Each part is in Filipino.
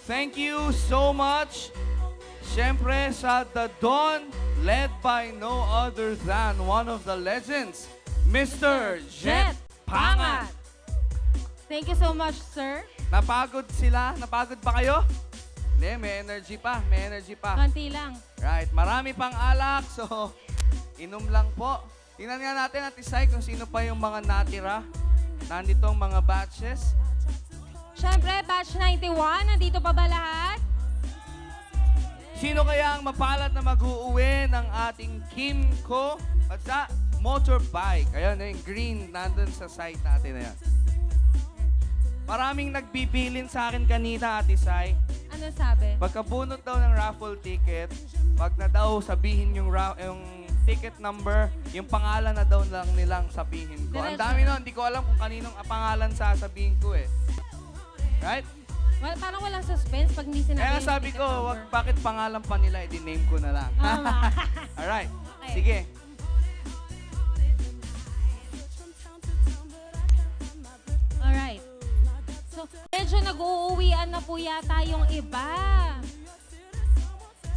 Thank you so much. Siyempre sa The Dawn, led by no other than one of the legends, Mr. Jet Pangat. Thank you so much, sir. Napagod sila? Napagod ba kayo? Hindi, may energy pa. May energy pa. Konti lang. Right. Marami pang alak, so inom lang po. Tingnan nga natin at isay kung sino pa yung mga natira. Nandito ang mga batches. Siyempre, batch 91, nandito pa ba lahat? Sino kaya ang mapalad na mag-uuwi ng ating Kimco at sa motorbike? Ayun, yung green nandun sa site natin na yan. Maraming nagbibilin sa akin kanina, Ate Sai. Ano sabi? Pagkabunot daw ng raffle ticket, wag na daw sabihin yung ticket number, yung pangalan na daw lang nilang sabihin ko. Ang dami nun, hindi ko alam kung kaninong pangalan sasabihin ko eh. Right? Well, parang walang suspense pag hindi sinabi. Kaya yung sabi ticket ko, number. wag, bakit pangalan pa nila, i-name ko na lang. Alright, Okay. sige. Alright. So, medyo nag-uuwian na po yata yung iba.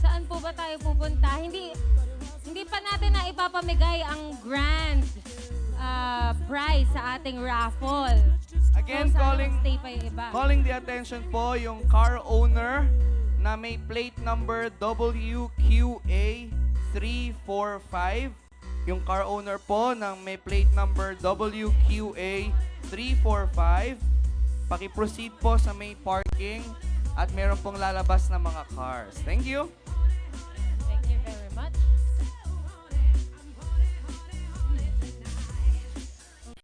Saan po ba tayo pupunta? Hindi pa natin na ipapamigay ang grand prize sa ating raffle. Again, So, sana stay pa yung iba. calling the attention po yung car owner na may plate number WQA345. Yung car owner po ng may plate number WQA345. Paki-proceed po sa may parking at meron pong lalabas na mga cars. Thank you. Thank you very much.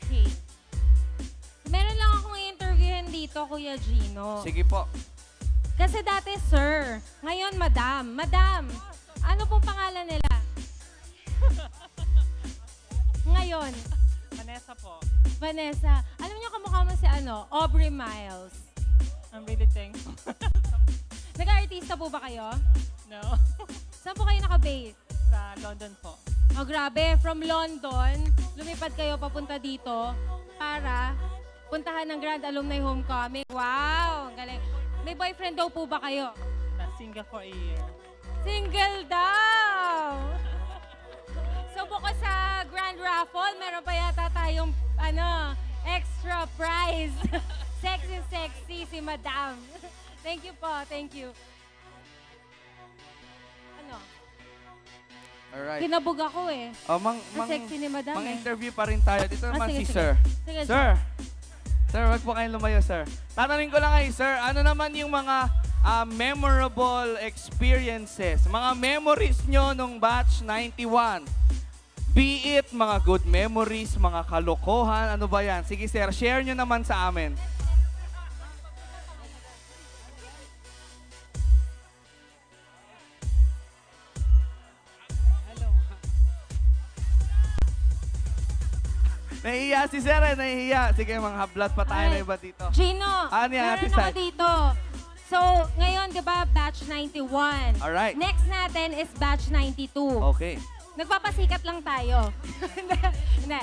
Okay. Meron lang akong interviewin dito, Kuya Gino. Sige po. Kasi dati, sir. Ngayon, madam. Madam, ano pong pangalan nila? Ngayon. Vanessa po. Vanessa. Alam niyo kamukha mo si Aubrey Miles. I'm really thankful. Nag-artista po ba kayo? No. Saan po kayo naka-base? Sa London po. Oh, grabe. From London, lumipad kayo papunta dito para puntahan ng Grand Alumni Homecoming. Wow! Ang galing. May boyfriend daw po ba kayo? Single for a year. Single daw! So, bukod sa Grand Raffle, meron pa yata tayong, extra prize. Sexy si Madam. Thank you po, thank you. Alright. Kinabog ako eh. Ang sexy ni Madam Mang-interview pa rin tayo. Dito naman sige, si sige. Sir. Sige, Sir. Sir, wag po kayong lumayo, sir. Tatanungin ko lang kayo, sir. Ano naman yung mga memorable experiences, mga memories nyo nung batch 91? Be it mga good memories, mga kalokohan, ano ba yan? Sige, sir, share nyo naman sa amin. Nahihiya si Sir eh, nahihiya. Sige, mga hablat pa tayo na iba dito. Gino, Ano yan, Ate meron ako Sai? dito. So, ngayon, di ba, batch 91. Alright. Next natin is batch 92. Okay. Nagpapasikat lang tayo. Hindi.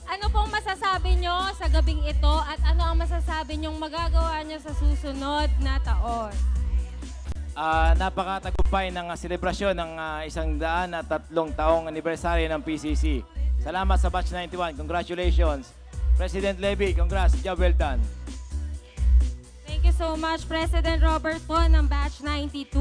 Ano pong masasabi nyo sa gabing ito at ano ang masasabi nyong magagawa nyo sa susunod na taon? Napakatagumpay ng selebrasyon ng 103 taong anibersaryo ng PCC. Salamat sa Batch 91. Congratulations. President Levy, congrats. Job well done. Thank you so much, President Robert po ng Batch 92.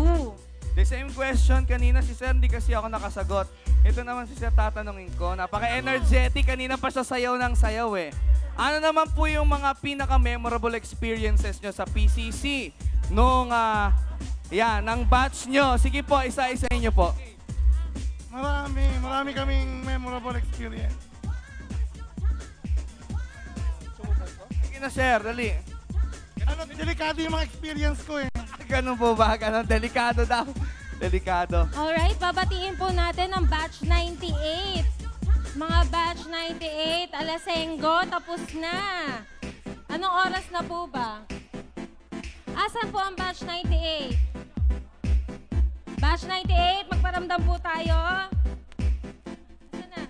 The same question kanina si Sir, hindi kasi ako nakasagot. Ito naman si Sir tatanungin ko. Napaka-energetic, kanina pa siya sayaw ng sayaw eh. Ano naman po yung mga pinaka-memorable experiences nyo sa PCC nung, ng batch nyo? Sige po, isa-isa nyo po. Marami kaming memorable experience. Sige na, Sir, dali. Delikado yung mga experience ko eh. Ganun po ba? Ganun, delikado daw. Delikado. Alright, babatiin po natin ang Batch 98. Mga Batch 98, alasenggo, tapos na. Anong oras na po ba? Asan po ang Batch 98? Batch 98, magparamdam po tayo. Asan na?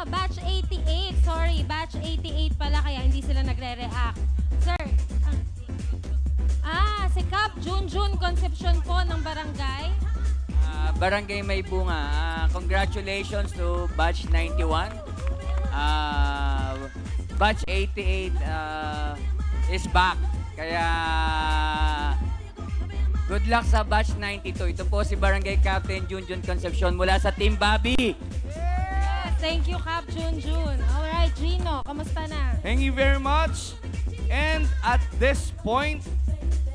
Batch 88. hindi sila nagre-react. Sir, si Cap Junjun Concepcion po ng barangay. Barangay May Bunga. Congratulations to Batch 91. Batch 88 is back. Kaya good luck sa Batch 92. Ito po si Barangay Captain Junjun Concepcion mula sa Team Bobby. Yes, thank you, Cap Junjun. Alright, Gino, kamusta na? Thank you very much. And at this point,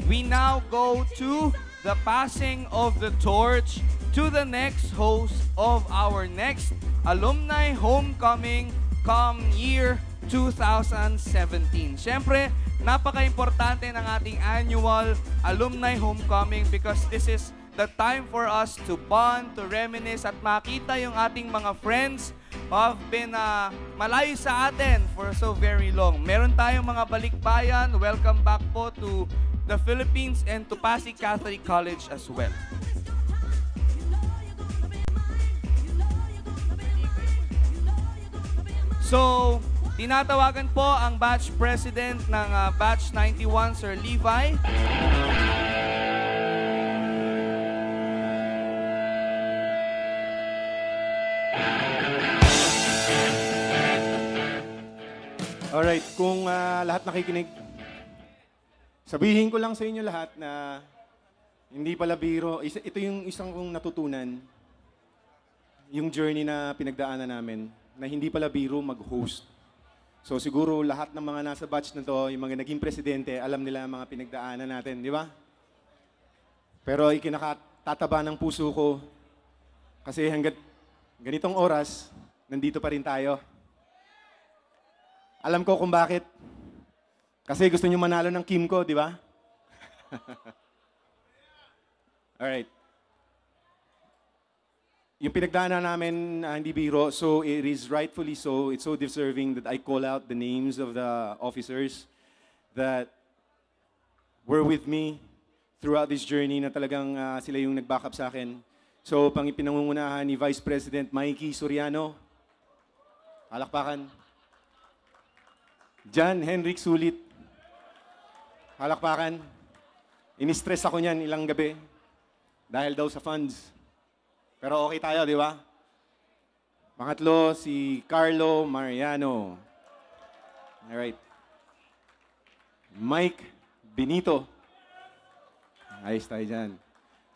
we now go to the passing of the torch to the next host of our next Alumni Homecoming come year 2017. Siyempre, napaka-importante ng ating annual Alumni Homecoming because this is the time for us to bond, to reminisce at makita yung ating mga friends who have been malayo sa atin for so very long. Meron tayong mga balikbayan. Welcome back po to the Philippines and to Pasig Catholic College as well. So, tinatawagan po ang batch president ng batch 91, Sir Levi. Alright, kung lahat nakikinig, sabihin ko lang sa inyo lahat na hindi pala biro. Ito yung isang kong natutunan, yung journey na pinagdaanan namin, na hindi pala biro mag-host. So siguro lahat ng mga nasa batch na to, yung mga naging presidente, alam nila ang mga pinagdaanan natin, di ba? Pero ikinakatataba ng puso ko kasi hanggat ganitong oras, nandito pa rin tayo. Alam ko kung bakit. Kasi gusto nyo manalo ng Kimco, di ba? Alright. Yung pinagdaanan namin hindi biro, so it is rightfully so. It's so deserving that I call out the names of the officers that were with me throughout this journey na talagang sila yung nag-backup sa akin. So, pinangungunahan ni Vice President Mikey Soriano. Halakpakan. John Henrik Sulit. Halakpakan. Ini-stress ako niyan ilang gabi dahil daw sa funds. Pero okay tayo, di ba? Pangatlo, si Carlo Mariano. Alright. Mike Benito. Ayos tayo dyan.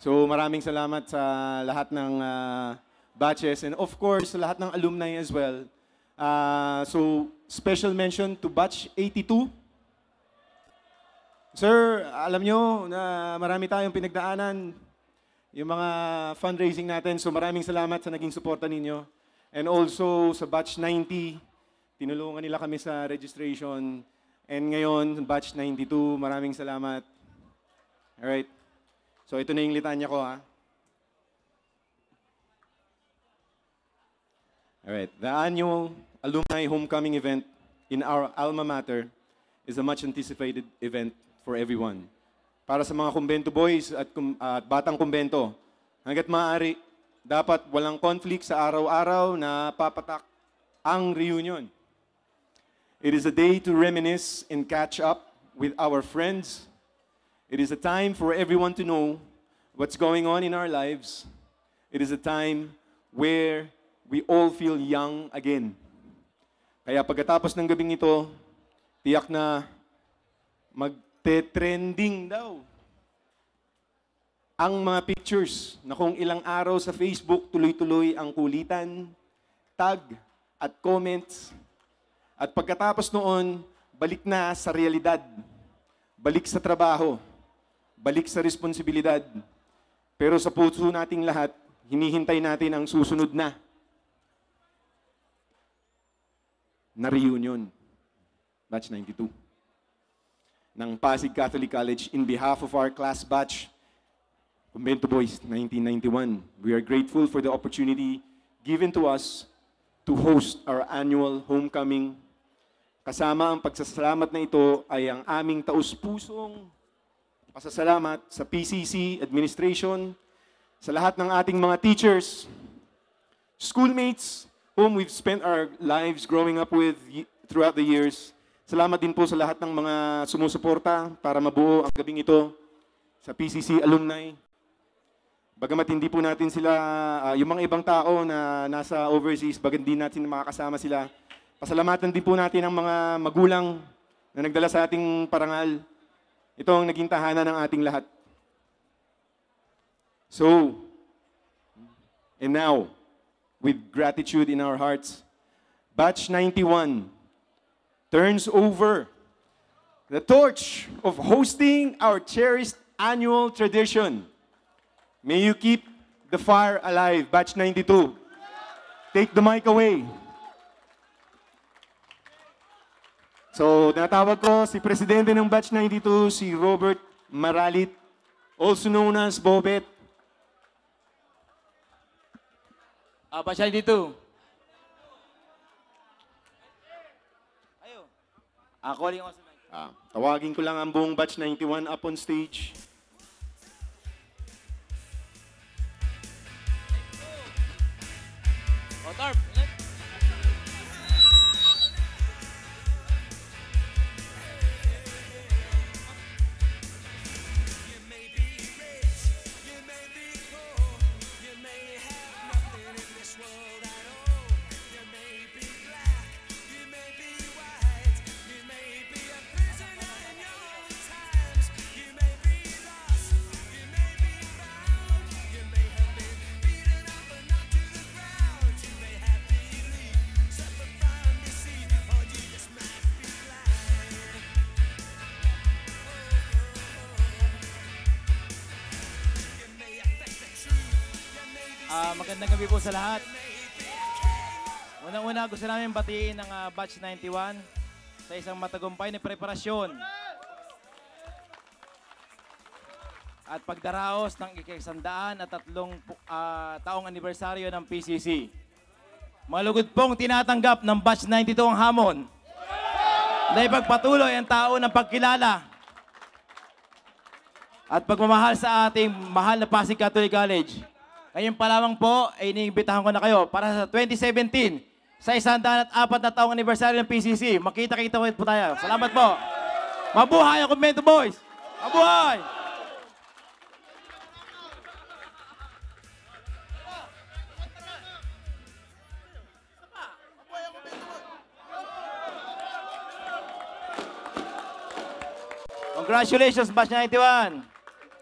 So maraming salamat sa lahat ng batches and of course, sa lahat ng alumni as well. So special mention to Batch 82. Sir, alam nyo na marami tayong pinagdaanan yung mga fundraising natin. So maraming salamat sa naging suporta ninyo. And also sa Batch 90, tinulungan nila kami sa registration. And ngayon, Batch 92, maraming salamat. Alright. So ito na yung litanya ko, ha. Alright. The annual Alumni Homecoming event in our alma mater is a much anticipated event for everyone. Para sa mga kumbento boys at batang kumbento, hanggat maaari, dapat walang conflict sa araw-araw na papatak ang reunion. It is a day to reminisce and catch up with our friends. It is a time for everyone to know what's going on in our lives. It is a time where we all feel young again. Kaya pagkatapos ng gabing ito, tiyak na trending daw ang mga pictures na kung ilang araw sa Facebook, tuloy-tuloy ang kulitan, tag, at comments. At pagkatapos noon, balik na sa realidad, balik sa trabaho, balik sa responsibilidad. Pero sa puso nating lahat, hinihintay natin ang susunod na reunion, Batch 92. Ng Pasig Catholic College in behalf of our class batch, Kumbento Boys 1991. We are grateful for the opportunity given to us to host our annual homecoming. Kasama ang pagsasalamat na ito ay ang aming taus-pusong pasasalamat sa PCC administration, sa lahat ng ating mga teachers, schoolmates whom we've spent our lives growing up with throughout the years, Salamat din po sa lahat ng mga sumusuporta para mabuo ang gabing ito sa PCC alumni. Bagamat hindi po natin sila, yung mga ibang tao na nasa overseas, bagat hindi natin makakasama sila, pasalamatan din po natin ang mga magulang na nagdala sa ating parangal. Ito ang naging tahanan ng ating lahat. So, and now, with gratitude in our hearts, Batch 91 turns over the torch of hosting our cherished annual tradition. May you keep the fire alive, Batch 92. Take the mic away. So, natawag ko si Presidente ng Batch 92, si Robert Maralit, also known as Bobet. Batch 92. Ayo. Calling ako sa mic. Tawagin ko lang ang buong Batch 91 up on stage. Tarp. Magandang gabi po sa lahat. Unang-una gusto namin batiin ang Batch 91 sa isang matagumpay na preparasyon at pagdaraos ng ika-103 taong anibersaryo ng PCC. Malugod pong tinatanggap ng Batch 92 ang hamon na ipagpatuloy ang tao ng pagkilala at pagmamahal sa ating mahal na Pasig Catholic College. Ngayon pa lamang po, ay iniimbitahan ko na kayo para sa 2017, sa 104 na taong anibersaryo ng PCC. Makita-kita po tayo. Salamat po. Mabuhay ang Convento Boys! Mabuhay! Congratulations, Batch 91!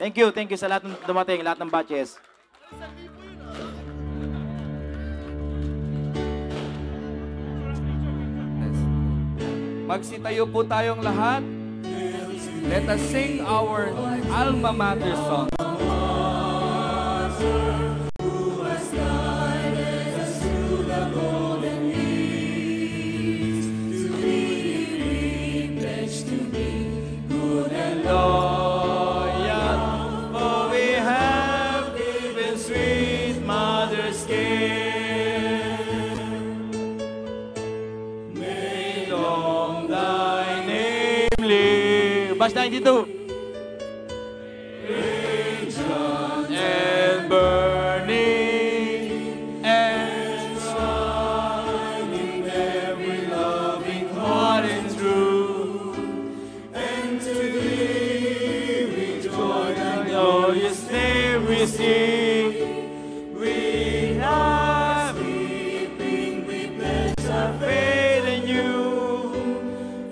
Thank you sa lahat ng dumating, lahat ng batches. Magsitayo po tayong lahat. Let us sing our alma mater song. Batch 92. And burning and shining every loving heart and true. And today we join the glorious name we sing. We have weeping, we pledge our faith in you.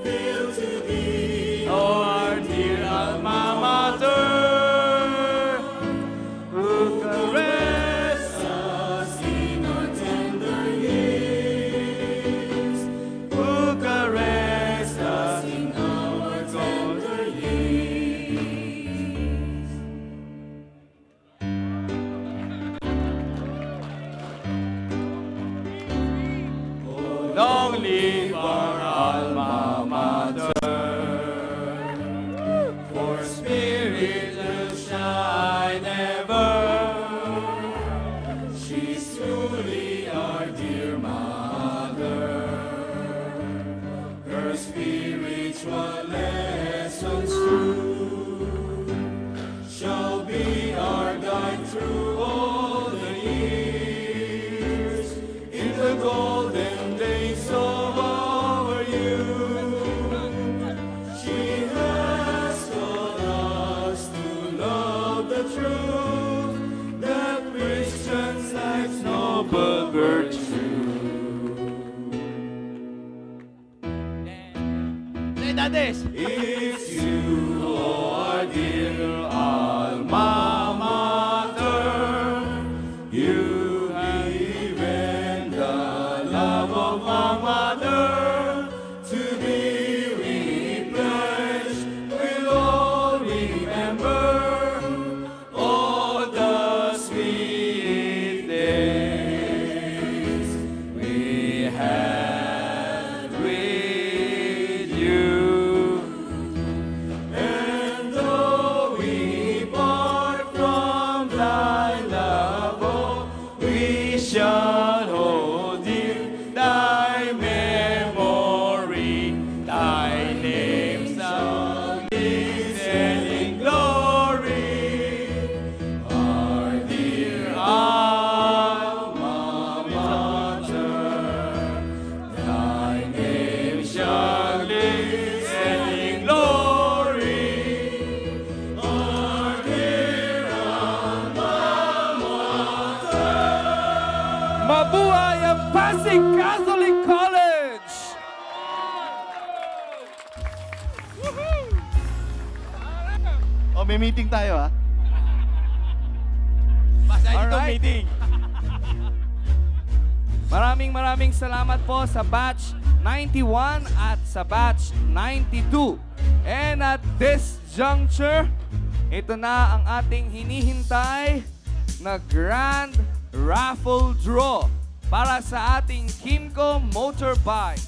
Feel to be our dear alma mater, who caress us in our tender years, who caress us in our tender years. Long live our alma mater. For spirit will shine ever. She's truly our dear mother. Her spiritual lessons true shall be our guide through all the years. In the golden days of our shall hold dear thy memory, thy name shall be set in glory, our dear alma mater, thy name shall be set in glory, our dear Mabuhay ang Pasig Catholic College! O, may meeting tayo, ha? Alright. Maraming salamat po sa batch 91 at sa batch 92. And at this juncture, ito na ang ating hinihintay na grand raffle draw para sa ating Kimco Motorbike.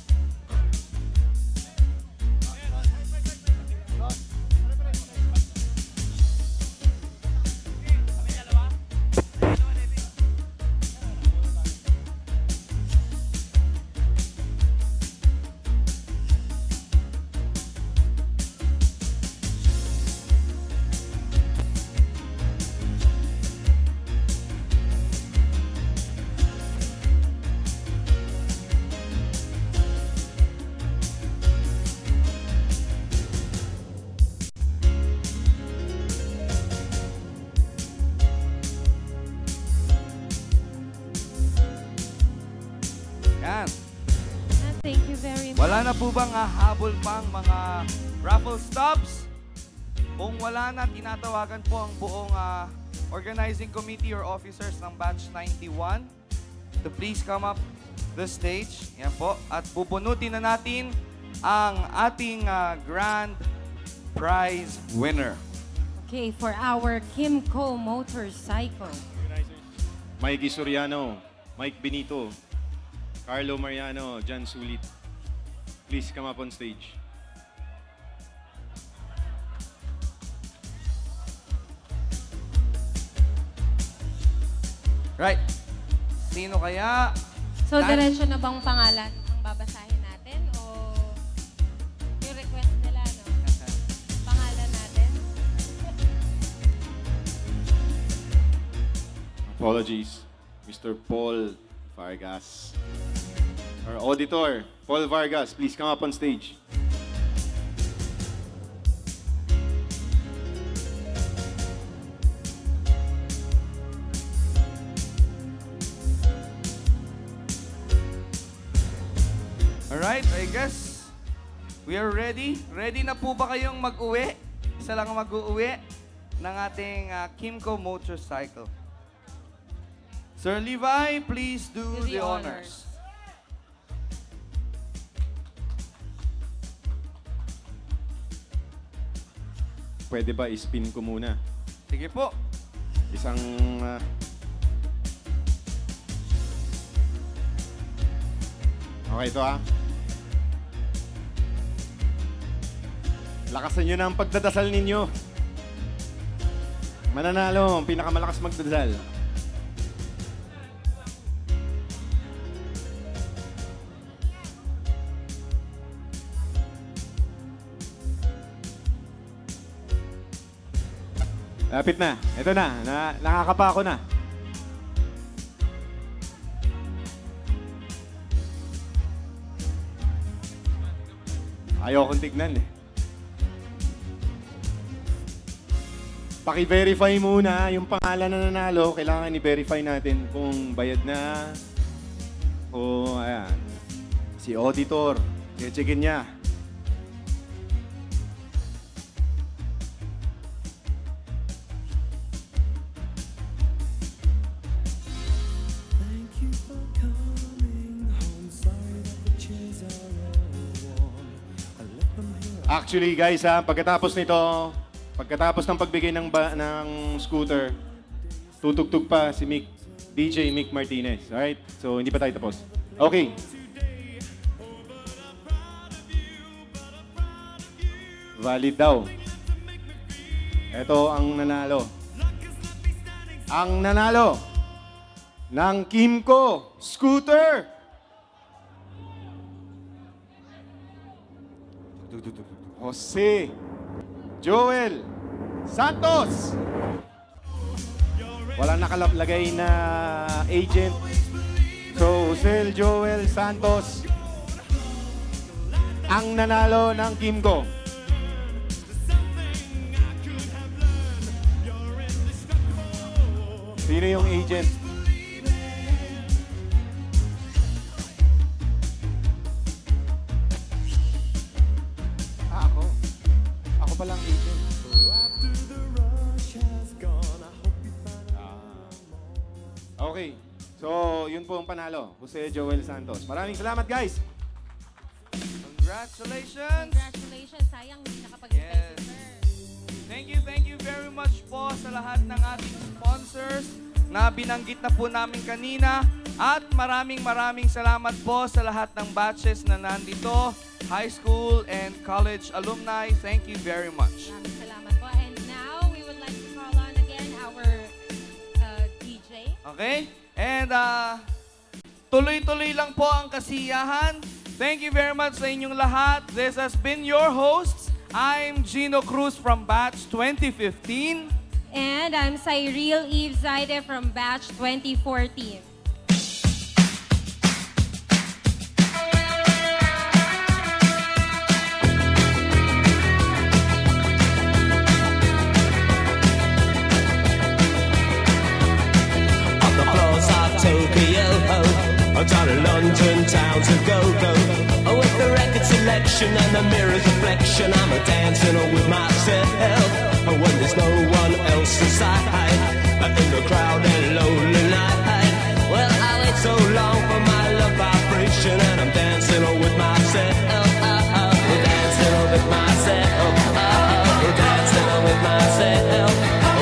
Yan. Thank you very much. Wala na po bang habol pang mga raffle stops? Kung wala na, tinatawagan po ang buong organizing committee or officers ng batch 91 to please come up the stage. Yan po. At pupunutin na natin ang ating grand prize winner. Okay, for our Kimco motorcycle. Mikey Soriano, Mike Benito, Carlo Mariano, Jan Sulit. Please come up on stage. Right. Sino kaya? So, diretso na bang pangalan ang babasahin natin? O yung request nila, no? Pangalan natin? Apologies, Mr. Paul Vargas. Our auditor, Paul Vargas, please come up on stage. Alright, I guess we are ready. Ready na po ba kayong mag-uwi? Isa lang ang mag-uwi ng ating Kimco motorcycle. Sir Levi, please do the honors. Pwede ba i-spin ko muna? Sige po. Isang... Okay ito ha. Lakasan nyo na ang pagdadasal ninyo. Mananalo, ang pinakamalakas magdadasal. Lapit na. Ito na. Nakakapa ako na. Ayaw kong tignan eh. Paki-verify muna yung pangalan na nanalo. Kailangan i-verify natin kung bayad na. O ayan. Si auditor. Checkin niya. Actually guys ha, pagkatapos nito, pagkatapos ng pagbigay ng scooter, tutugtog pa si DJ Mick Martinez. Alright? So hindi pa tayo tapos. Okay. Valid daw. Ito ang nanalo. Ang nanalo ng Kimco Scooter. Jose Joel Santos. Walang nakalagay na agent. So, Jose Joel Santos ang nanalo ng Kimco. Sino yung agent? Ako. Ako palang agent. Okay. So, yun po ang panalo. Jose Joel Santos. Maraming salamat, guys. Congratulations! Congratulations. Sayang, hindi nakapag-invite si Sir. Thank you very much po sa lahat ng ating sponsors na binanggit na po namin kanina. At maraming salamat po sa lahat ng batches na nandito, high school and college alumni. Thank you very much. Maraming salamat po. And now, we would like to call on again our DJ. Okay? And tuloy-tuloy lang po ang kasiyahan. Thank you very much sa inyong lahat. This has been your hosts. I'm Gino Cruz from Batch 2015. And I'm Cyril Eve Zaide from Batch 2014. On the floors of Tokyo, down in London town to go. With the record selection and the mirror's reflection, I'm dancing with myself. When there's no one else inside, in the crowded lonely night. Well, I wait so long for my love vibration, and I'm dancing with myself. Dancing with myself. Dancing with myself.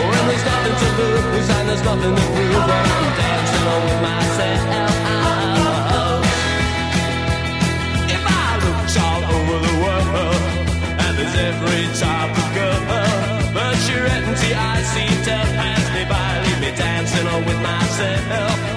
When there's nothing to lose and there's nothing to prove, but I'm dancing with myself. If I looked all over the world, and there's every type of girl, but your empty eyes seem to pass me by, leave me dancing with myself.